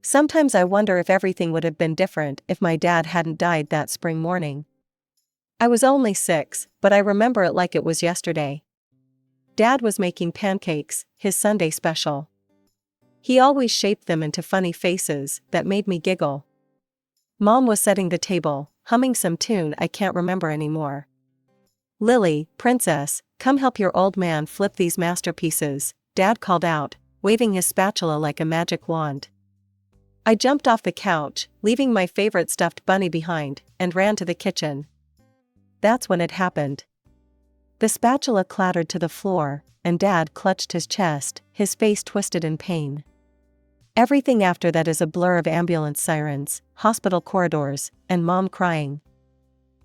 Sometimes I wonder if everything would have been different if my dad hadn't died that spring morning. I was only 6, but I remember it like it was yesterday. Dad was making pancakes, his Sunday special. He always shaped them into funny faces that made me giggle. Mom was setting the table, humming some tune I can't remember anymore. "Lily, princess, come help your old man flip these masterpieces," Dad called out, waving his spatula like a magic wand. I jumped off the couch, leaving my favorite stuffed bunny behind, and ran to the kitchen. That's when it happened. The spatula clattered to the floor, and Dad clutched his chest, his face twisted in pain. Everything after that is a blur of ambulance sirens, hospital corridors, and Mom crying.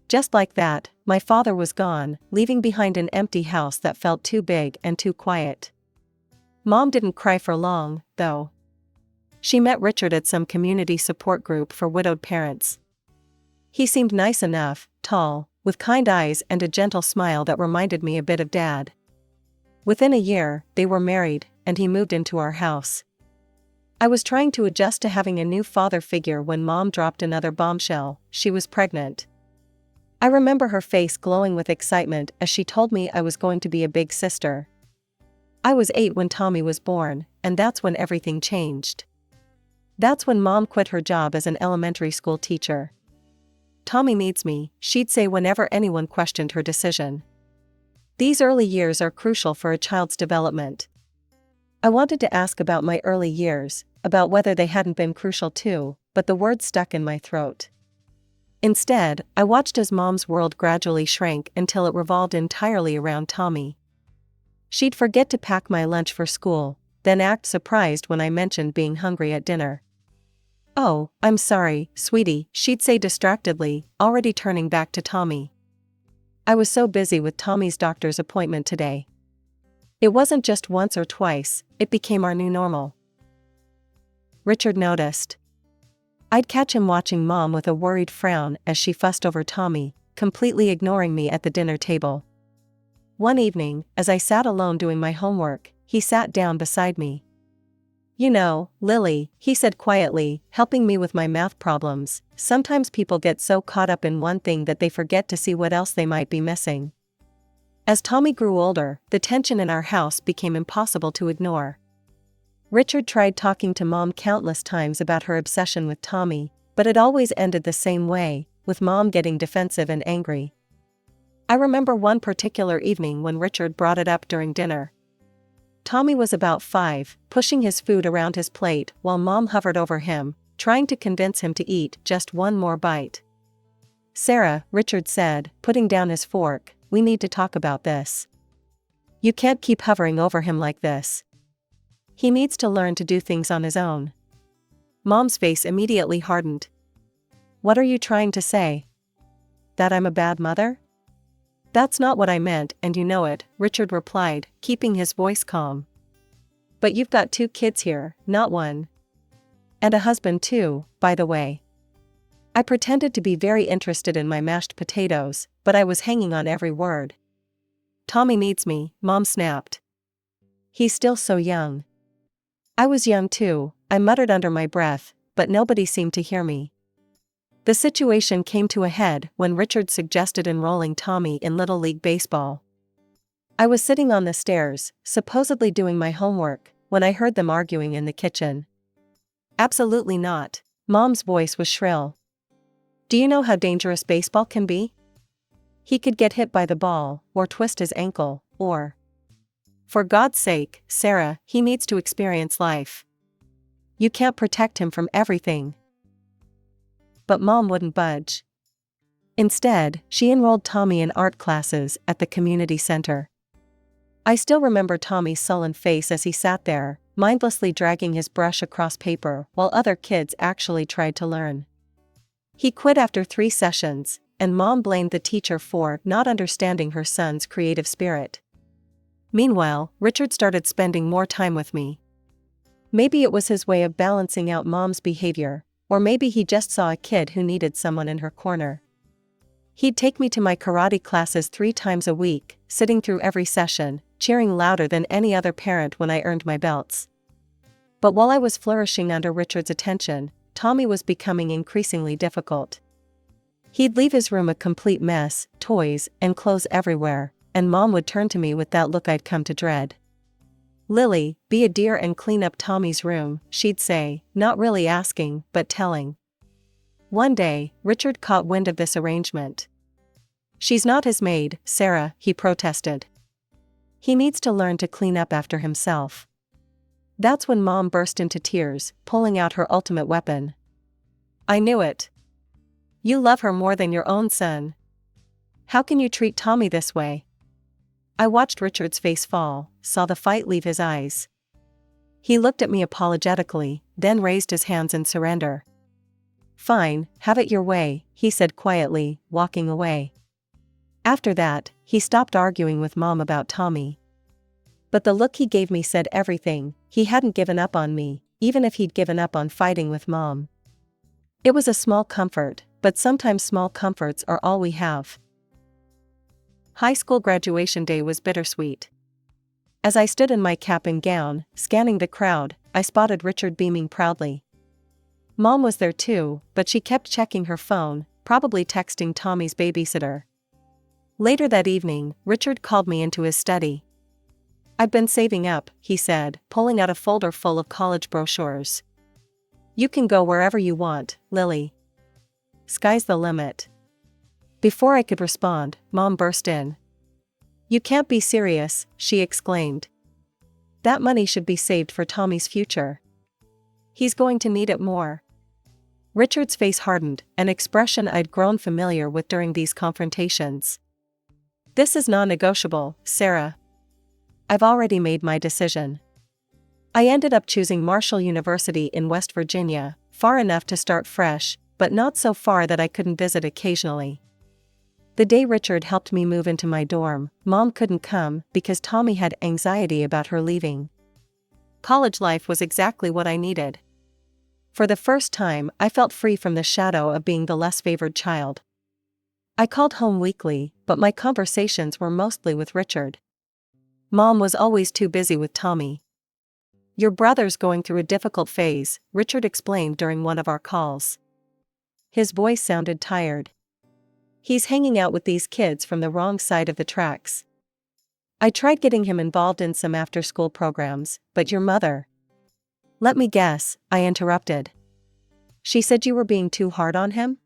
Just like that, my father was gone, leaving behind an empty house that felt too big and too quiet. Mom didn't cry for long, though. She met Richard at some community support group for widowed parents. He seemed nice enough, tall, with kind eyes and a gentle smile that reminded me a bit of Dad. Within a year, they were married, and he moved into our house. I was trying to adjust to having a new father figure when Mom dropped another bombshell. She was pregnant. I remember her face glowing with excitement as she told me I was going to be a big sister. I was 8 when Tommy was born, and that's when everything changed. That's when Mom quit her job as an elementary school teacher. "Tommy needs me," she'd say whenever anyone questioned her decision. These early years are crucial for a child's development. I wanted to ask about my early years, about whether they hadn't been crucial too, but the words stuck in my throat. Instead, I watched as Mom's world gradually shrank until it revolved entirely around Tommy. She'd forget to pack my lunch for school, then act surprised when I mentioned being hungry at dinner. "Oh, I'm sorry, sweetie," she'd say distractedly, already turning back to Tommy. "I was so busy with Tommy's doctor's appointment today." It wasn't just once or twice, it became our new normal. Richard noticed. I'd catch him watching Mom with a worried frown as she fussed over Tommy, completely ignoring me at the dinner table. One evening, as I sat alone doing my homework, he sat down beside me. "You know, Lily," he said quietly, helping me with my math problems, "sometimes people get so caught up in one thing that they forget to see what else they might be missing." As Tommy grew older, the tension in our house became impossible to ignore. Richard tried talking to Mom countless times about her obsession with Tommy, but it always ended the same way, with Mom getting defensive and angry. I remember one particular evening when Richard brought it up during dinner. Tommy was about 5, pushing his food around his plate while Mom hovered over him, trying to convince him to eat just one more bite. "Sarah," Richard said, putting down his fork, "we need to talk about this. You can't keep hovering over him like this. He needs to learn to do things on his own." Mom's face immediately hardened. "What are you trying to say? That I'm a bad mother?" "That's not what I meant, and you know it," Richard replied, keeping his voice calm. "But you've got 2 kids here, not 1. And a husband too, by the way." I pretended to be very interested in my mashed potatoes, but I was hanging on every word. "Tommy needs me," Mom snapped. "He's still so young." I was young too, I muttered under my breath, but nobody seemed to hear me. The situation came to a head when Richard suggested enrolling Tommy in Little League Baseball. I was sitting on the stairs, supposedly doing my homework, when I heard them arguing in the kitchen. "Absolutely not." Mom's voice was shrill. "Do you know how dangerous baseball can be? He could get hit by the ball, or twist his ankle, or... For God's sake, Sarah, he needs to experience life. You can't protect him from everything." But Mom wouldn't budge. Instead, she enrolled Tommy in art classes at the community center. I still remember Tommy's sullen face as he sat there, mindlessly dragging his brush across paper while other kids actually tried to learn. He quit after 3 sessions, and Mom blamed the teacher for not understanding her son's creative spirit. Meanwhile, Richard started spending more time with me. Maybe it was his way of balancing out Mom's behavior, or maybe he just saw a kid who needed someone in her corner. He'd take me to my karate classes 3 times a week, sitting through every session, cheering louder than any other parent when I earned my belts. But while I was flourishing under Richard's attention, Tommy was becoming increasingly difficult. He'd leave his room a complete mess, toys and clothes everywhere, and Mom would turn to me with that look I'd come to dread. "Lily, be a dear and clean up Tommy's room," she'd say, not really asking, but telling. One day, Richard caught wind of this arrangement. "She's not his maid, Sarah," he protested. "He needs to learn to clean up after himself." That's when Mom burst into tears, pulling out her ultimate weapon. "I knew it. You love her more than your own son. How can you treat Tommy this way?" I watched Richard's face fall, saw the fight leave his eyes. He looked at me apologetically, then raised his hands in surrender. "Fine, have it your way," he said quietly, walking away. After that, he stopped arguing with Mom about Tommy. But the look he gave me said everything. He hadn't given up on me, even if he'd given up on fighting with Mom. It was a small comfort, but sometimes small comforts are all we have. High school graduation day was bittersweet. As I stood in my cap and gown, scanning the crowd, I spotted Richard beaming proudly. Mom was there too, but she kept checking her phone, probably texting Tommy's babysitter. Later that evening, Richard called me into his study. "I've been saving up," he said, pulling out a folder full of college brochures. "You can go wherever you want, Lily. Sky's the limit." Before I could respond, Mom burst in. "You can't be serious," she exclaimed. "That money should be saved for Tommy's future. He's going to need it more." Richard's face hardened, an expression I'd grown familiar with during these confrontations. "This is non-negotiable, Sarah. I've already made my decision." I ended up choosing Marshall University in West Virginia, far enough to start fresh, but not so far that I couldn't visit occasionally. The day Richard helped me move into my dorm, Mom couldn't come because Tommy had anxiety about her leaving. College life was exactly what I needed. For the first time, I felt free from the shadow of being the less favored child. I called home weekly, but my conversations were mostly with Richard. Mom was always too busy with Tommy. "Your brother's going through a difficult phase," Richard explained during one of our calls. His voice sounded tired. "He's hanging out with these kids from the wrong side of the tracks. I tried getting him involved in some after-school programs, but your mother—" "Let me guess," I interrupted. "She said you were being too hard on him?"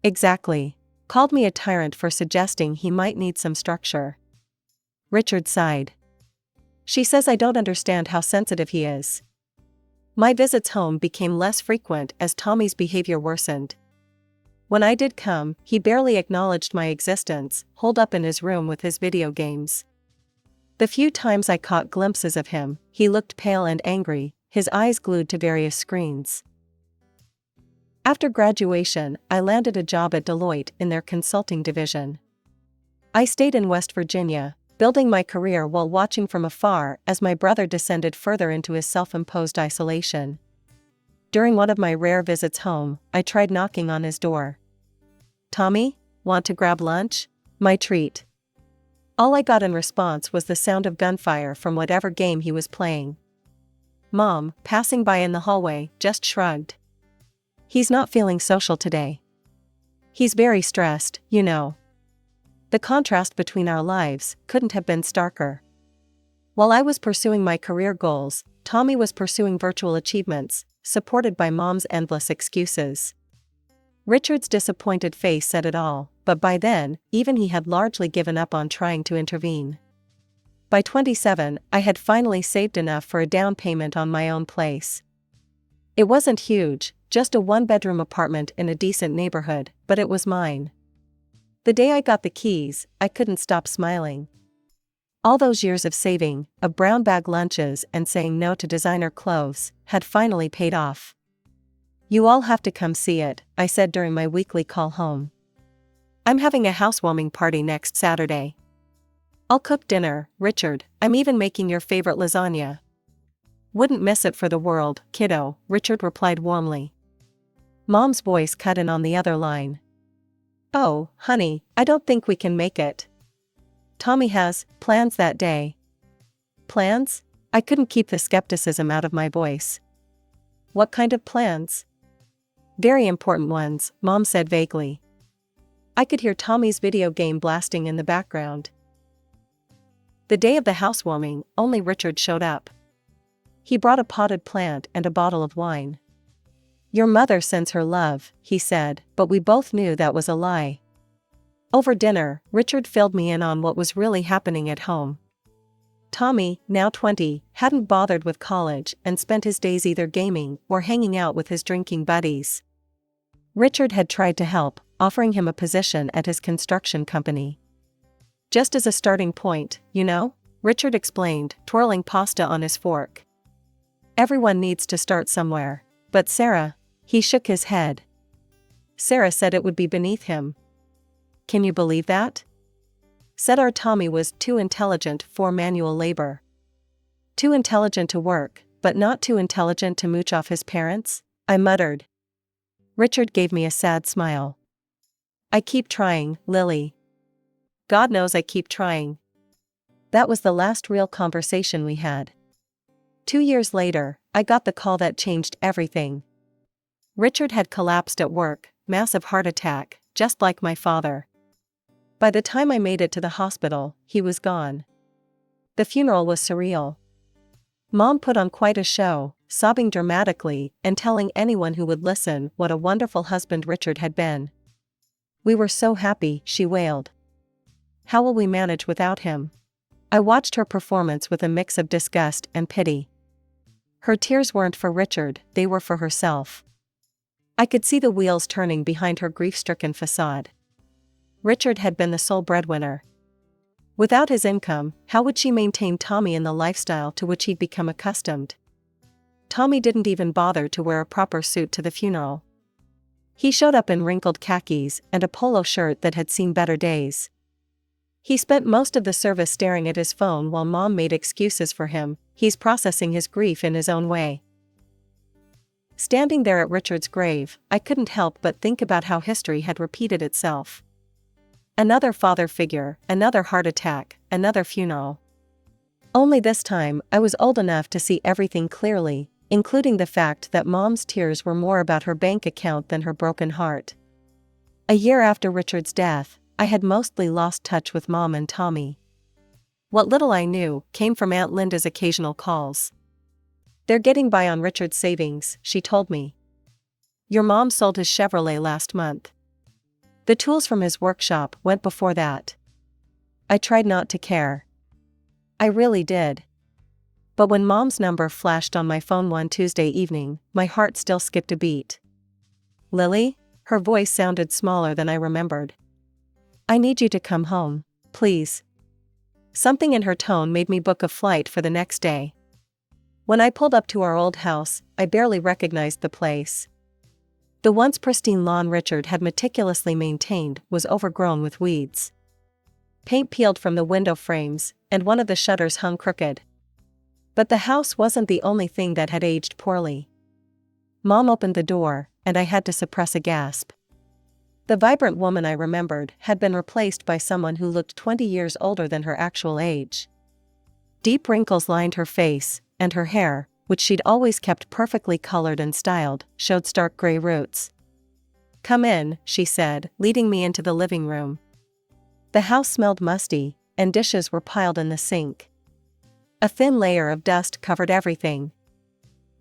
"Exactly. Called me a tyrant for suggesting he might need some structure." Richard sighed. "She says I don't understand how sensitive he is." My visits home became less frequent as Tommy's behavior worsened. When I did come, he barely acknowledged my existence, holed up in his room with his video games. The few times I caught glimpses of him, he looked pale and angry, his eyes glued to various screens. After graduation, I landed a job at Deloitte in their consulting division. I stayed in West Virginia, building my career while watching from afar as my brother descended further into his self-imposed isolation. During one of my rare visits home, I tried knocking on his door. "Tommy, want to grab lunch?" My treat. All I got in response was the sound of gunfire from whatever game he was playing. Mom, passing by in the hallway, just shrugged. "He's not feeling social today. He's very stressed, you know." The contrast between our lives couldn't have been starker. While I was pursuing my career goals, Tommy was pursuing virtual achievements, supported by Mom's endless excuses. Richard's disappointed face said it all, but by then, even he had largely given up on trying to intervene. By 27, I had finally saved enough for a down payment on my own place. It wasn't huge, just a one-bedroom apartment in a decent neighborhood, but it was mine. The day I got the keys, I couldn't stop smiling. All those years of saving, of brown bag lunches and saying no to designer clothes, had finally paid off. "You all have to come see it," I said during my weekly call home. "I'm having a housewarming party next Saturday. I'll cook dinner, Richard, I'm even making your favorite lasagna." "Wouldn't miss it for the world, kiddo," Richard replied warmly. Mom's voice cut in on the other line. "Oh, honey, I don't think we can make it. Tommy has plans that day." "Plans?" I couldn't keep the skepticism out of my voice. What kind of plans? Very important ones, Mom said vaguely. I could hear Tommy's video game blasting in the background. The day of the housewarming, only Richard showed up. He brought a potted plant and a bottle of wine. Your mother sends her love, he said, but we both knew that was a lie. Over dinner, Richard filled me in on what was really happening at home. Tommy, now 20, hadn't bothered with college and spent his days either gaming or hanging out with his drinking buddies. Richard had tried to help, offering him a position at his construction company. Just as a starting point, you know, Richard explained, twirling pasta on his fork. Everyone needs to start somewhere. But Sarah, he shook his head. Sarah said it would be beneath him. Can you believe that? Said our Tommy was too intelligent for manual labor. Too intelligent to work, but not too intelligent to mooch off his parents? I muttered. Richard gave me a sad smile. I keep trying, Lily. God knows I keep trying. That was the last real conversation we had. 2 years later, I got the call that changed everything. Richard had collapsed at work, massive heart attack, just like my father. By the time I made it to the hospital, he was gone. The funeral was surreal. Mom put on quite a show, sobbing dramatically and telling anyone who would listen what a wonderful husband Richard had been. We were so happy, she wailed. How will we manage without him? I watched her performance with a mix of disgust and pity. Her tears weren't for Richard, they were for herself. I could see the wheels turning behind her grief-stricken facade. Richard had been the sole breadwinner. Without his income, how would she maintain Tommy in the lifestyle to which he'd become accustomed? Tommy didn't even bother to wear a proper suit to the funeral. He showed up in wrinkled khakis and a polo shirt that had seen better days. He spent most of the service staring at his phone while Mom made excuses for him. He's processing his grief in his own way. Standing there at Richard's grave, I couldn't help but think about how history had repeated itself. Another father figure, another heart attack, another funeral. Only this time, I was old enough to see everything clearly, including the fact that Mom's tears were more about her bank account than her broken heart. A year after Richard's death, I had mostly lost touch with Mom and Tommy. What little I knew came from Aunt Linda's occasional calls. They're getting by on Richard's savings, she told me. Your mom sold his Chevrolet last month. The tools from his workshop went before that. I tried not to care. I really did. But when Mom's number flashed on my phone one Tuesday evening, my heart still skipped a beat. Lily? Her voice sounded smaller than I remembered. I need you to come home, please. Something in her tone made me book a flight for the next day. When I pulled up to our old house, I barely recognized the place. The once pristine lawn Richard had meticulously maintained was overgrown with weeds. Paint peeled from the window frames, and one of the shutters hung crooked. But the house wasn't the only thing that had aged poorly. Mom opened the door, and I had to suppress a gasp. The vibrant woman I remembered had been replaced by someone who looked 20 years older than her actual age. Deep wrinkles lined her face, and her hair, which she'd always kept perfectly colored and styled, showed stark gray roots. Come in, she said, leading me into the living room. The house smelled musty, and dishes were piled in the sink. A thin layer of dust covered everything.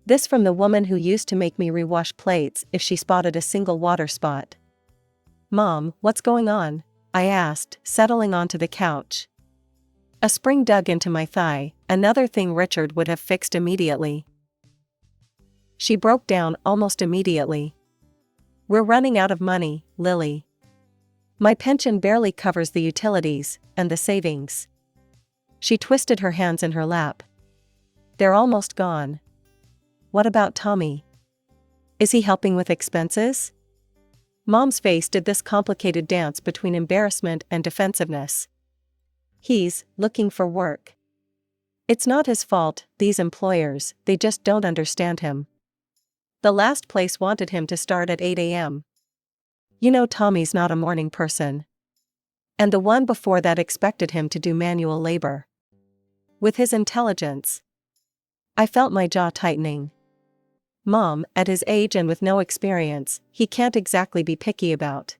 This from the woman who used to make me rewash plates if she spotted a single water spot. Mom, what's going on? I asked, settling onto the couch. A spring dug into my thigh, another thing Richard would have fixed immediately. She broke down almost immediately. We're running out of money, Lily. My pension barely covers the utilities, and the savings. She twisted her hands in her lap. They're almost gone. What about Tommy? Is he helping with expenses? Mom's face did this complicated dance between embarrassment and defensiveness. He's looking for work. It's not his fault, these employers, they just don't understand him. The last place wanted him to start at 8 a.m. You know Tommy's not a morning person. And the one before that expected him to do manual labor. With his intelligence, I felt my jaw tightening. Mom, at his age and with no experience, he can't exactly be picky about.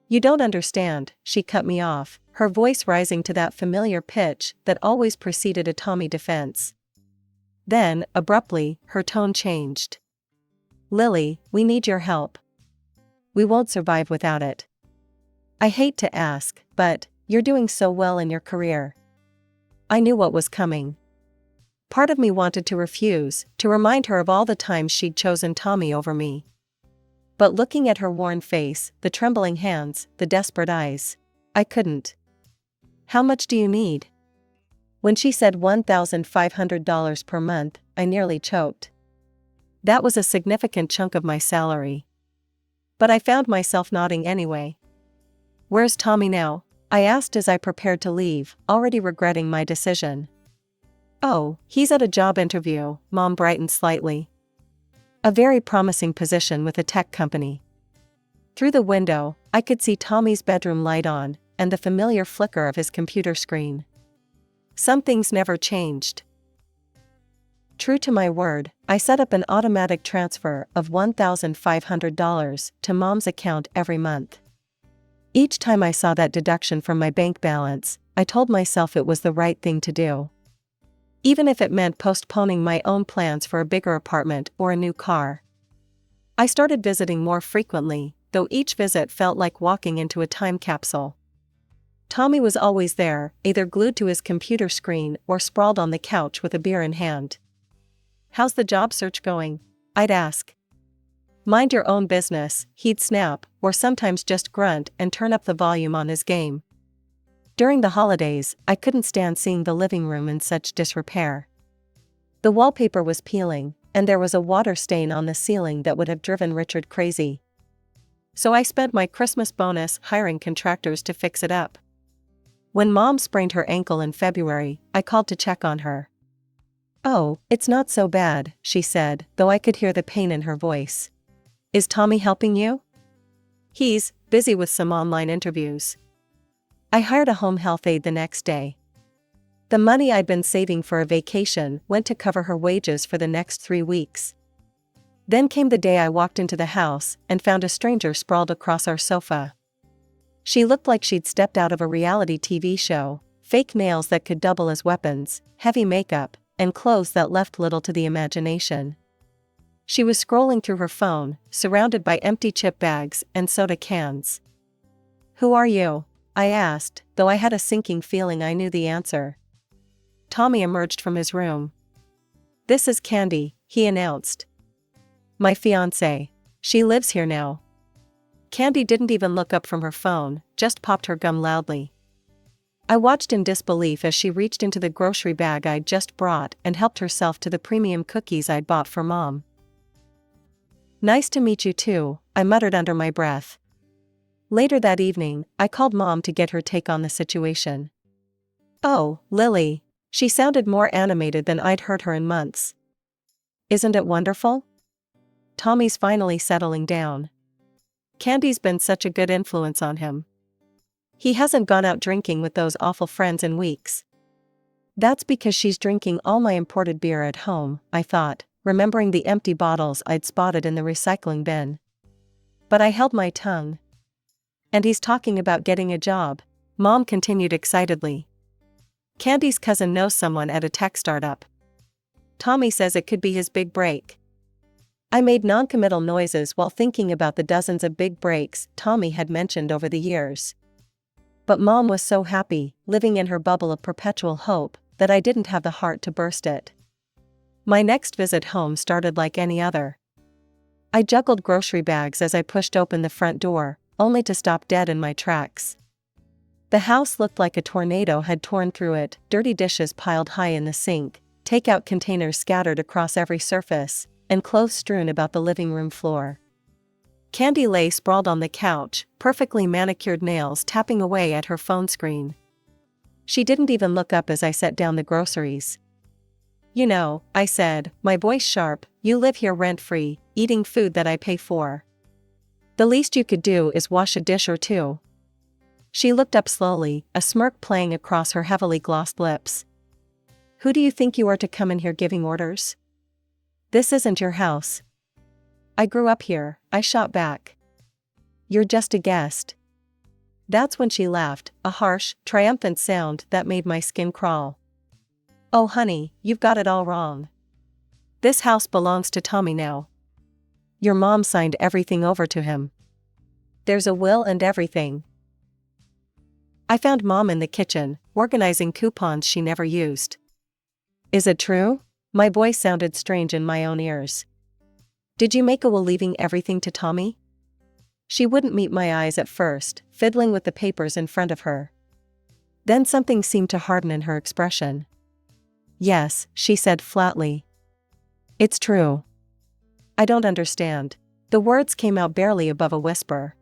You don't understand, she cut me off, her voice rising to that familiar pitch that always preceded a Tommy defense. Then, abruptly, her tone changed. Lily, we need your help. We won't survive without it. I hate to ask, but you're doing so well in your career. I knew what was coming. Part of me wanted to refuse, to remind her of all the times she'd chosen Tommy over me. But looking at her worn face, the trembling hands, the desperate eyes, I couldn't. How much do you need? When she said $1,500 per month, I nearly choked. That was a significant chunk of my salary. But I found myself nodding anyway. Where's Tommy now? I asked as I prepared to leave, already regretting my decision. Oh, he's at a job interview, Mom brightened slightly. A very promising position with a tech company. Through the window, I could see Tommy's bedroom light on, and the familiar flicker of his computer screen. Some things never changed. True to my word, I set up an automatic transfer of $1,500 to Mom's account every month. Each time I saw that deduction from my bank balance, I told myself it was the right thing to do. Even if it meant postponing my own plans for a bigger apartment or a new car. I started visiting more frequently, though each visit felt like walking into a time capsule. Tommy was always there, either glued to his computer screen or sprawled on the couch with a beer in hand. How's the job search going? I'd ask. Mind your own business, he'd snap, or sometimes just grunt and turn up the volume on his game. During the holidays, I couldn't stand seeing the living room in such disrepair. The wallpaper was peeling, and there was a water stain on the ceiling that would have driven Richard crazy. So I spent my Christmas bonus hiring contractors to fix it up. When Mom sprained her ankle in February, I called to check on her. Oh, it's not so bad, she said, though I could hear the pain in her voice. Is Tommy helping you? He's busy with some online interviews. I hired a home health aide the next day. The money I'd been saving for a vacation went to cover her wages for the next 3 weeks. Then came the day I walked into the house and found a stranger sprawled across our sofa. She looked like she'd stepped out of a reality TV show, fake nails that could double as weapons, heavy makeup, and clothes that left little to the imagination. She was scrolling through her phone, surrounded by empty chip bags and soda cans. Who are you? I asked, though I had a sinking feeling I knew the answer. Tommy emerged from his room. This is Candy, he announced. My fiancée. She lives here now. Candy didn't even look up from her phone, just popped her gum loudly. I watched in disbelief as she reached into the grocery bag I'd just brought and helped herself to the premium cookies I'd bought for Mom. Nice to meet you too, I muttered under my breath. Later that evening, I called Mom to get her take on the situation. Oh, Lily. She sounded more animated than I'd heard her in months. Isn't it wonderful? Tommy's finally settling down. Candy's been such a good influence on him. He hasn't gone out drinking with those awful friends in weeks. That's because she's drinking all my imported beer at home, I thought, remembering the empty bottles I'd spotted in the recycling bin. But I held my tongue. And he's talking about getting a job, Mom continued excitedly. Candy's cousin knows someone at a tech startup. Tommy says it could be his big break. I made noncommittal noises while thinking about the dozens of big breaks Tommy had mentioned over the years. But Mom was so happy, living in her bubble of perpetual hope, that I didn't have the heart to burst it. My next visit home started like any other. I juggled grocery bags as I pushed open the front door, only to stop dead in my tracks. The house looked like a tornado had torn through it, dirty dishes piled high in the sink, takeout containers scattered across every surface, and clothes strewn about the living room floor. Candy lay sprawled on the couch, perfectly manicured nails tapping away at her phone screen. She didn't even look up as I set down the groceries. You know, I said, my voice sharp, you live here rent-free, eating food that I pay for. The least you could do is wash a dish or two. She looked up slowly, a smirk playing across her heavily glossed lips. Who do you think you are to come in here giving orders? This isn't your house. I grew up here, I shot back. You're just a guest. That's when she laughed, a harsh, triumphant sound that made my skin crawl. Oh honey, you've got it all wrong. This house belongs to Tommy now. Your mom signed everything over to him. There's a will and everything. I found Mom in the kitchen, organizing coupons she never used. Is it true? My voice sounded strange in my own ears. Did you make a will leaving everything to Tommy? She wouldn't meet my eyes at first, fiddling with the papers in front of her. Then something seemed to harden in her expression. Yes, she said flatly. It's true. I don't understand. The words came out barely above a whisper.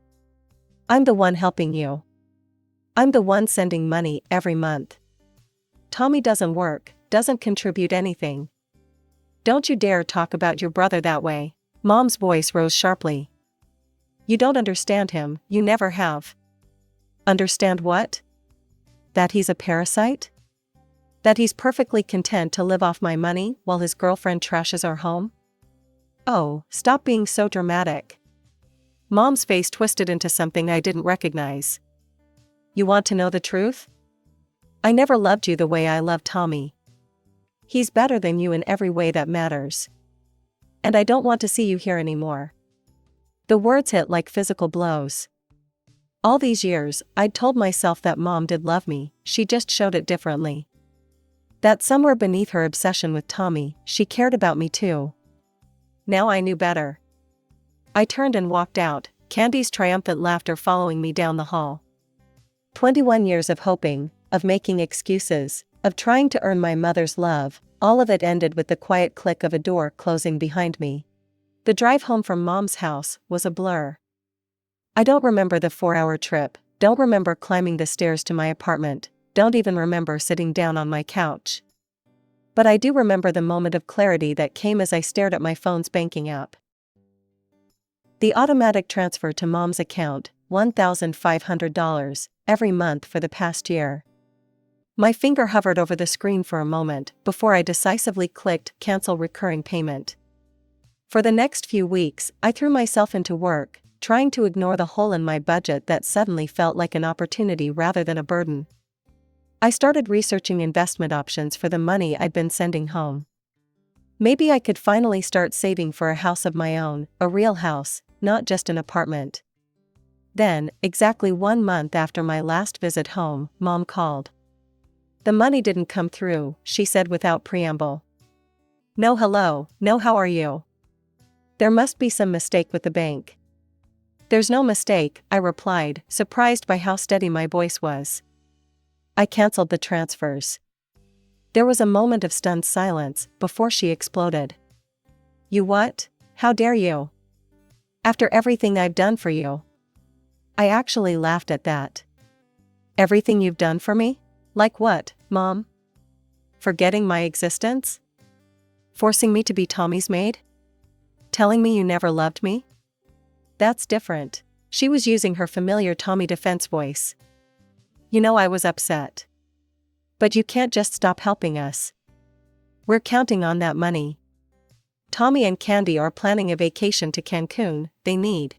I'm the one helping you. I'm the one sending money every month. Tommy doesn't work, doesn't contribute anything. Don't you dare talk about your brother that way. Mom's voice rose sharply. You don't understand him, you never have. Understand what? That he's a parasite? That he's perfectly content to live off my money while his girlfriend trashes our home? Oh, stop being so dramatic. Mom's face twisted into something I didn't recognize. You want to know the truth? I never loved you the way I love Tommy. He's better than you in every way that matters. And I don't want to see you here anymore. The words hit like physical blows. All these years, I'd told myself that Mom did love me, she just showed it differently. That somewhere beneath her obsession with Tommy, she cared about me too. Now I knew better. I turned and walked out, Candy's triumphant laughter following me down the hall. 21 years of hoping, of making excuses, of trying to earn my mother's love, all of it ended with the quiet click of a door closing behind me. The drive home from Mom's house was a blur. I don't remember the 4-hour trip, don't remember climbing the stairs to my apartment, don't even remember sitting down on my couch. But I do remember the moment of clarity that came as I stared at my phone's banking app. The automatic transfer to Mom's account, $1,500, every month for the past year. My finger hovered over the screen for a moment before I decisively clicked Cancel Recurring Payment. For the next few weeks, I threw myself into work, trying to ignore the hole in my budget that suddenly felt like an opportunity rather than a burden. I started researching investment options for the money I'd been sending home. Maybe I could finally start saving for a house of my own, a real house, not just an apartment. Then, exactly 1 month after my last visit home, Mom called. The money didn't come through, she said without preamble. No hello, no how are you? There must be some mistake with the bank. There's no mistake, I replied, surprised by how steady my voice was. I canceled the transfers. There was a moment of stunned silence before she exploded. You what? How dare you? After everything I've done for you. I actually laughed at that. Everything you've done for me? Like what, Mom? Forgetting my existence? Forcing me to be Tommy's maid? Telling me you never loved me? That's different. She was using her familiar Tommy defense voice. You know I was upset. But you can't just stop helping us. We're counting on that money. Tommy and Candy are planning a vacation to Cancun, they need.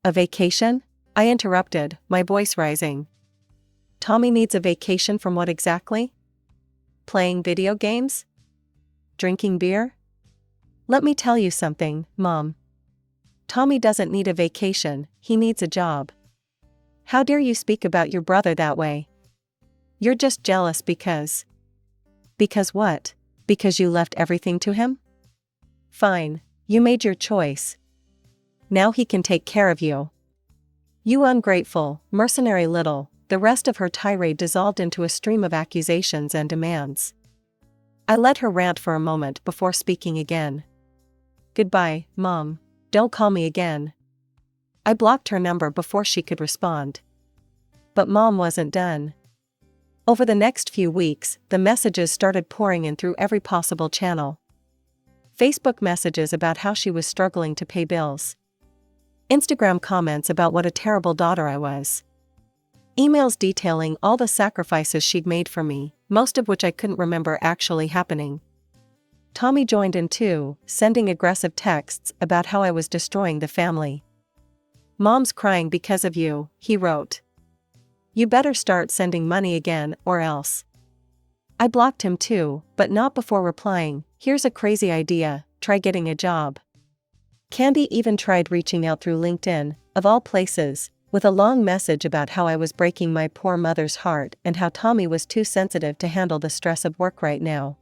A vacation? I interrupted, my voice rising. Tommy needs a vacation from what exactly? Playing video games? Drinking beer? Let me tell you something, Mom. Tommy doesn't need a vacation, he needs a job. How dare you speak about your brother that way? You're just jealous because... Because what? Because you left everything to him? Fine, you made your choice. Now he can take care of you. You ungrateful, mercenary little... The rest of her tirade dissolved into a stream of accusations and demands. I let her rant for a moment before speaking again. Goodbye, Mom. Don't call me again. I blocked her number before she could respond. But Mom wasn't done. Over the next few weeks, the messages started pouring in through every possible channel. Facebook messages about how she was struggling to pay bills. Instagram comments about what a terrible daughter I was. Emails detailing all the sacrifices she'd made for me, most of which I couldn't remember actually happening. Tommy joined in too, sending aggressive texts about how I was destroying the family. "Mom's crying because of you," he wrote. "You better start sending money again or else." I blocked him too, but not before replying, "Here's a crazy idea, try getting a job." Candy even tried reaching out through LinkedIn, of all places, with a long message about how I was breaking my poor mother's heart and how Tommy was too sensitive to handle the stress of work right now.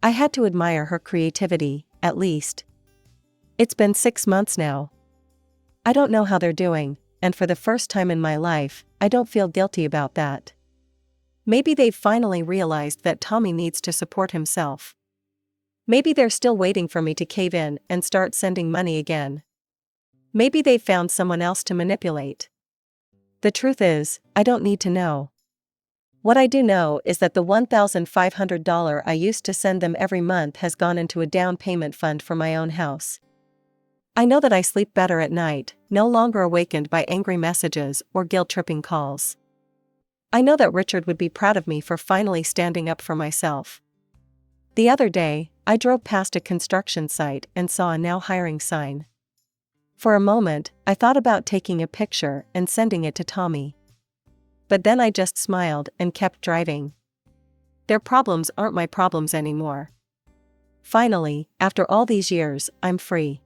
I had to admire her creativity, at least. It's been 6 months now. I don't know how they're doing, and for the first time in my life, I don't feel guilty about that. Maybe they've finally realized that Tommy needs to support himself. Maybe they're still waiting for me to cave in and start sending money again. Maybe they've found someone else to manipulate. The truth is, I don't need to know. What I do know is that the $1,500 I used to send them every month has gone into a down payment fund for my own house. I know that I sleep better at night, no longer awakened by angry messages or guilt-tripping calls. I know that Richard would be proud of me for finally standing up for myself. The other day, I drove past a construction site and saw a "now hiring" sign. For a moment, I thought about taking a picture and sending it to Tommy. But then I just smiled and kept driving. Their problems aren't my problems anymore. Finally, after all these years, I'm free.